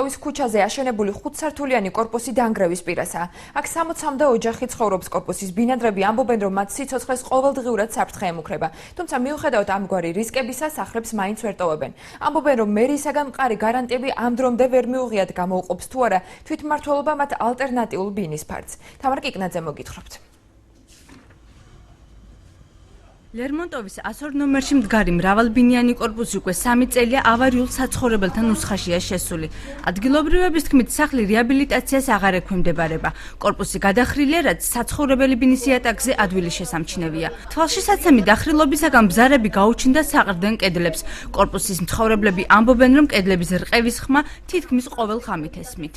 ლერმონტოვის ქუჩაზე აშენებული 5-სართულიანი კორპუსი დანგრევის პირასაა. აქ 60-მდე ოჯახი ცხოვრობს. კორპუსის ბინადრები ამბობენ, რომ მათ სიცოცხლეს ყოველდღიურად საფრთხე ემუქრება. თუმცა მიუხედავად ამგვარი რისკებისა, სახლებს მაინც ვერ ტოვებენ. ამბობენ, რომ მერიისაგან მყარი გარანტიები ამ დრომდე ვერ მიუღიათ, გამოუყოფს თუ არა თვითმმართველობა მათ ალტერნატიულ ბინის ფარდს. თამარ კიკნაძე მოგითხრობთ. ლერმონტოვის 102 ნომერში მდგარი მრავალბინიანი კორპუსი უკვე 3 წელია ავარიულ საცხოვრებელთა ნუსხაშია შესული. ადგილობრივების თქმით, სახლი რეაბილიტაციას აღარ ექვემდებარება. კორპუსი გადახრილია, რაც საცხოვრებელი ბინის იატაკზე ადვილი შესამჩნევია. თვალშისაცემი დახრილობისაგან ბზარები გაუჩნდა საყრდენ კედლებს. კორპუსის მცხოვრებლები ამბობენ, რომ კედლების რყევის ხმა თითქმის ყოველ ღამით ესმით.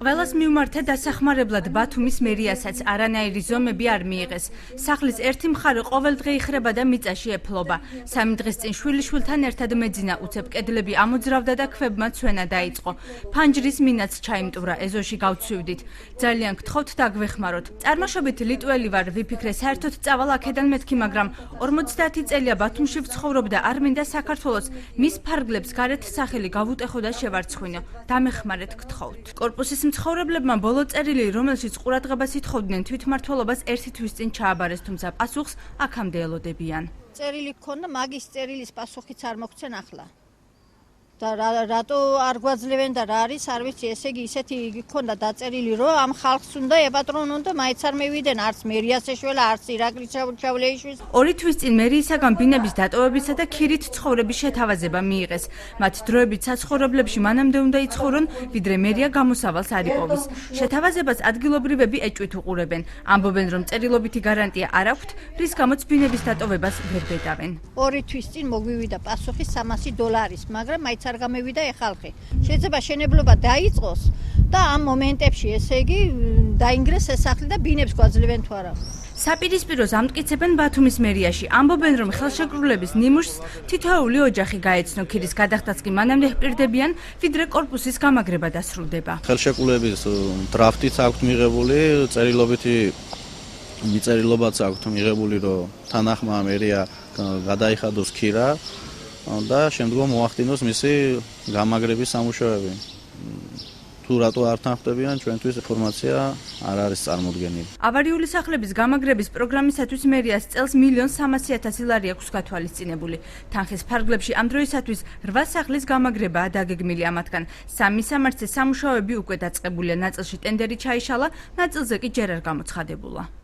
ყველას მიუმართე დასახმარებლად ბათუმის მერიასაც არანაირი ზომები არ მიიღეს. სახლის ერთი მხარე ყოველდღე იხრება და მიწაში ეფლობა. 3 დღის წინ შვილიშვილთან ერთად მეძინა, უცებ კედლები ამოძრავდა და ქვებმა ცვენა დაიწყო. ფანჯრის მინაც ჩაიმტვრა, ეზოში გავცვივდით. ძალიან გთხოვთ დაგვეხმაროთ. წარმოშობით ლიტველი ვარ, ვიფიქრე საერთოდ წავალ აქედან მეთქი, მაგრამ 50 წელია ბათუმში ვცხოვრობ და არ მინდა საქართველოს მის ფარგლებს გარეთ სახელი გავუტეხო და შევარცხვინო. დამეხმარეთ გთხოვთ. კორპუსის მცხოვრებლებმა ბოლო წერილი, რომელშიც ყურადღებას ითხოვდნენ თვითმმართველობას, ერთი თვის წინ ჩააბარეს, თუმცა პასუხს აქამდე ელოდებიან. წერილი გქონდა, მაგის წერილის პასუხიც არ მოგცენ ახლა. და რატო არ გვაძლევენ და რა არის, არ ვიცი, ესე იგი ისეთი გქონდა დაწერილი, რომ ამ ხალხს უნდა ეპატრონონ და მაინც არ მევიდნენ, არც მერიას ეშველა, არც ირაკლი ჩავლეიშვილს. 2 თვის წინ მერიისაგან ბინების დატოვებისა და ქირით ცხოვრების შეთავაზება მიიღეს. მათ დროებით საცხოვრებლებში მანამდე უნდა იცხოვრონ, ვიდრე მერია გამოსავალს არ იპოვის. შეთავაზებას ადგილობრივები ეჭვით უყურებენ. ამბობენ, რომ წერილობითი გარანტია არ აქვთ, რის გამოც ბინების დატოვებას ვერ ბედავენ. 2 თვის წინ მოგვივიდა პასუხი $300, მაგრამ მაინც არ გამევიდა ხალხი. შეიძლება შენებლობა დაიწყოს და ამ მომენტებში, ესე იგი, დაინგრეს ეს სახლი და ბინებს გვაძლევენ თუ არა. საპირისპიროს ამტკიცებენ ბათუმის მერიაში. ამბობენ, რომ ხელშეკრულების ნიმუშს თითოეული ოჯახი გაეცნო, ქირის გადახდას კი მანამდე ჰპირდებიან, ვიდრე კორპუსის გამაგრება დასრულდება. ხელშეკრულების დრაფტიც აქვთ მიღებული, წერილობითი მიწერილობაც აქვთ მიღებული, რომ თანახმა მერია გადაიხადოს ქირა და შემდგომ მოახდინოს მისი გამაგრების სამუშაოები. თუ რატო არ თანხმდებიან, ჩვენთვის ინფორმაცია არ არის წარმოდგენილი. ავარიული სახლების გამაგრების პროგრამისათვის მერიას წელს $1,300,000 ლარი აქვს გათვალისწინებული. თანხის ფარგლებში ამ დროისათვის 8 სახლის გამაგრებაა დაგეგმილი, ამათგან 3 სამართლის სამუშაოები უკვე დაწყებულია, ნაწილში ტენდერი ჩაიშალა, ნაწილზე კი ჯერ არ გამოცხადებულა.